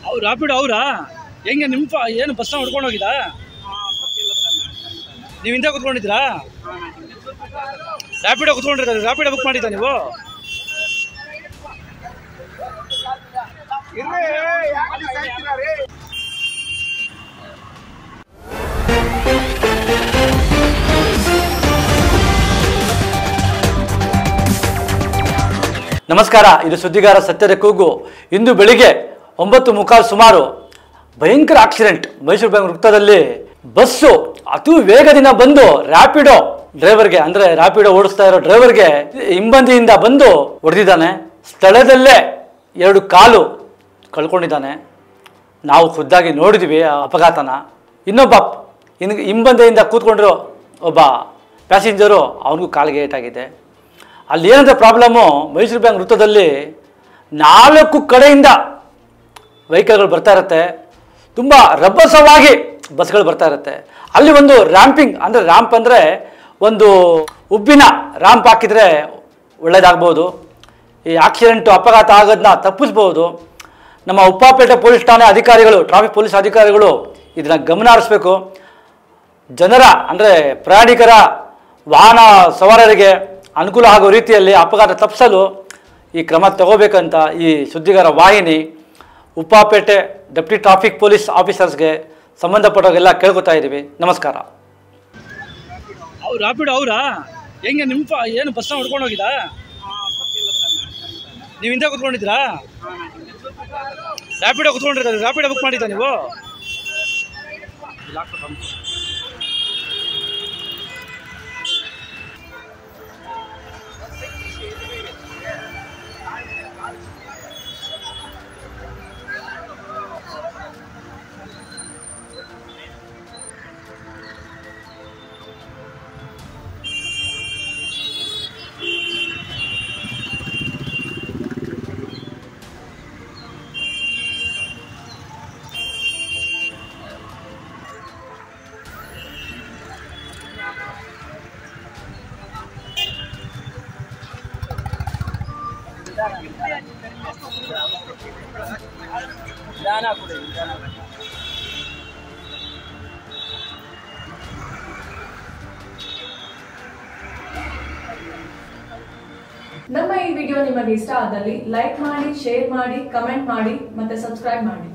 ಅವ್ರು ರಾಪಿಡ್ ಅವರಾ? ಹೆಂಗೆ ನಿಮ್ಮ ಏನು ಬಸ್ನ ಹೊಡ್ಕೊಂಡು ಹೋಗಿದ್ದಾ? ನೀವು ಹಿಂದೆ ಕೂತ್ಕೊಂಡಿದ್ರಾ? ರ್ಯಾಪಿಡೋ ಕೂತ್ಕೊಂಡಿರ್ತಾರೆ. ರ್ಯಾಪಿಡೋ ಬುಕ್ ಮಾಡಿದ್ದ ನೀವು? ನಮಸ್ಕಾರ, ಇದು ಸುದ್ದಿಗಾರ ಸತ್ಯದ ಕೂಗು. ಇಂದು ಬೆಳಿಗ್ಗೆ 9:15 ಸುಮಾರು ಭಯಂಕರ ಆಕ್ಸಿಡೆಂಟ್. ಮೈಸೂರು ಬ್ಯಾಂಕ್ ವೃತ್ತದಲ್ಲಿ ಬಸ್ಸು ಅತಿ ವೇಗದಿಂದ ಬಂದು ರ್ಯಾಪಿಡೋ ಡ್ರೈವರ್ಗೆ, ಅಂದರೆ ರ್ಯಾಪಿಡೋ ಓಡಿಸ್ತಾ ಇರೋ ಡ್ರೈವರ್ಗೆ ಹಿಂಬದಿಯಿಂದ ಬಂದು ಹೊಡೆದಿದ್ದಾನೆ. ಸ್ಥಳದಲ್ಲೇ 2 ಕಾಲು ಕಳ್ಕೊಂಡಿದ್ದಾನೆ. ನಾವು ಖುದ್ದಾಗಿ ನೋಡಿದ್ವಿ ಆ ಅಪಘಾತನ. ಇನ್ನೊಬ್ಬ ಹಿಂಬದಿಯಿಂದ ಕೂತ್ಕೊಂಡಿರೋ ಒಬ್ಬ ಪ್ಯಾಸೆಂಜರು, ಅವನಿಗೂ ಕಾಲಿಗೆ ಏಟಾಗಿದೆ. ಅಲ್ಲಿ ಏನಂತ ಪ್ರಾಬ್ಲಮ್ಮು, ಮೈಸೂರು ಬ್ಯಾಂಕ್ ವೃತ್ತದಲ್ಲಿ 4 ಕಡೆಯಿಂದ ವೆಹಿಕಲ್ಗಳು ಬರ್ತಾ ಇರುತ್ತೆ. ತುಂಬ ರಭಸವಾಗಿ ಬಸ್ಗಳು ಬರ್ತಾ ಇರುತ್ತೆ. ಅಲ್ಲಿ ಒಂದು ರ್ಯಾಂಪಿಂಗ್, ಅಂದರೆ ರ್ಯಾಂಪ್ ಅಂದರೆ ಒಂದು ಉಬ್ಬಿನ ರ್ಯಾಂಪ್ ಹಾಕಿದರೆ ಒಳ್ಳೆಯದಾಗ್ಬೋದು. ಈ ಆಕ್ಸಿಡೆಂಟು ಅಪಘಾತ ಆಗೋದನ್ನ ತಪ್ಪಿಸ್ಬೋದು. ನಮ್ಮ ಉಪ್ಪಾಪೇಟೆ ಪೊಲೀಸ್ ಠಾಣೆ ಅಧಿಕಾರಿಗಳು, ಟ್ರಾಫಿಕ್ ಪೊಲೀಸ್ ಅಧಿಕಾರಿಗಳು ಇದನ್ನು ಗಮನ ಹರಿಸಬೇಕು. ಜನರ, ಅಂದರೆ ಪ್ರಯಾಣಿಕರ, ವಾಹನ ಸವಾರರಿಗೆ ಅನುಕೂಲ ಆಗೋ ರೀತಿಯಲ್ಲಿ ಅಪಘಾತ ತಪ್ಪಿಸಲು ಈ ಕ್ರಮ ತಗೋಬೇಕಂತ ಈ ಸುದ್ದಿಗಾರ ವಾಹಿನಿ ಉಪ್ಪಾಪೇಟೆ ಡೆಪ್ಟಿ ಟ್ರಾಫಿಕ್ ಪೊಲೀಸ್ ಆಫೀಸರ್ಸ್ಗೆ ಸಂಬಂಧಪಟ್ಟವಾಗೆಲ್ಲ ಕೇಳ್ಕೊತಾ ಇದ್ದೀವಿ. ನಮಸ್ಕಾರ. ಅವ್ರು ರಾಪಿಡ್ ಅವರಾ? ಹೆಂಗೆ ನಿಮ್ಮ ಏನು ಬಸ್ನ ಹೊಡ್ಕೊಂಡು ಹೋಗಿದ್ದಾ? ನೀವು ಹಿಂದೆ ಕೂತ್ಕೊಂಡಿದ್ರಾ? ರ್ಯಾಪಿಡೋ ಕೂತ್ಕೊಂಡಿರ್ತಾರೆ. ರ್ಯಾಪಿಡೋ ಬುಕ್ ಮಾಡಿದ್ದ ನೀವು? ನಮ್ಮ ಈ ವಿಡಿಯೋ ನಿಮಗೆ ಇಷ್ಟ ಆದಲ್ಲಿ ಲೈಕ್ ಮಾಡಿ, ಶೇರ್ ಮಾಡಿ, ಕಮೆಂಟ್ ಮಾಡಿ ಮತ್ತೆ ಸಬ್ಸ್ಕ್ರೈಬ್ ಮಾಡಿ.